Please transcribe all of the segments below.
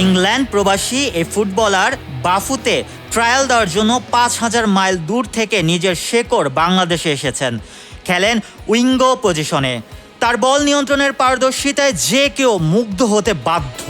England প্রবাসী এই footballer বাফুতে trial দেওয়ার জন্য ৫,০০০ মাইল দূর থেকে নিজের শেকড় বাংলাদেশে এসেছেন। খেলেন উইঙ্গো পজিশনে। তার বল নিয়ন্ত্রণের পারদর্শিতায় যে কেউ মুগ্ধ হতে বাধ্য।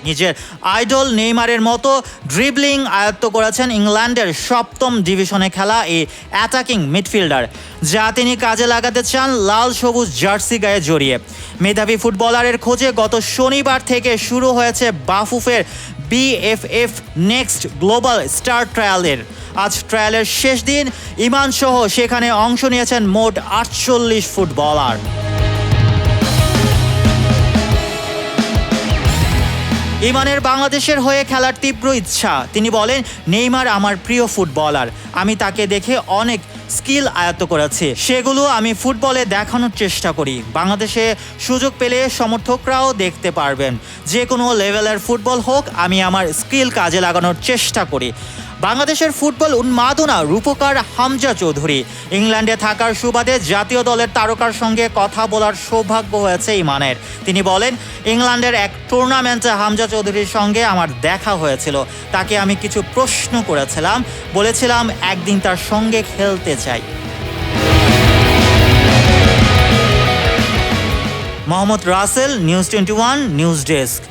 নিজের আইডল নেইমারের মতো ড্রিবলিং আয়ত্ত করেছেন ইংল্যান্ডের ৭ম ডিভিশনে খেলা এই অ্যাটাকিং মিডফিল্ডার, যা তিনি কাজে লাগাতে চান লাল সবুজ জার্সি গায়ে জড়িয়ে। মেধাবী ফুটবলারের খোঁজে গত শনিবার থেকে শুরু হয়েছে বাফুফের BFF নেক্সট গ্লোবাল স্টার ট্রায়ালের। আজ ট্রায়ালের শেষ দিন। ইমান সহ সেখানে অংশ নিয়েছেন মোট ৪৮ ফুটবলার। ইমানের বাংলাদেশের হয়ে খেলার তীব্র ইচ্ছা। তিনি বলেন, নেইমার আমার প্রিয় ফুটবলার। আমি তাকে দেখে অনেক স্কিল আয়ত্ত করেছি, সেগুলো আমি ফুটবলে দেখানোর চেষ্টা করি। বাংলাদেশে সুযোগ পেলে সমর্থকরাও দেখতে পারবেন। যে কোনো লেভেলের ফুটবল হোক, আমি আমার স্কিল কাজে লাগানোর চেষ্টা করি। বাংলাদেশের ফুটবল উন্মাদনা রূপকার হামজা চৌধুরী। ইংল্যান্ডে থাকার সুবাদে জাতীয় দলের তারকার সঙ্গে কথা বলার সৌভাগ্য হয়েছে ইমানের। তিনি বলেন, ইংল্যান্ডের এক টুর্নামেন্টে হামজা চৌধুরীর সঙ্গে আমার দেখা হয়েছিল। তাকে আমি কিছু প্রশ্ন করেছিলাম, বলেছিলাম একদিন তার সঙ্গে খেলতে চাই। Mohammad Rasel, news 21 news desk.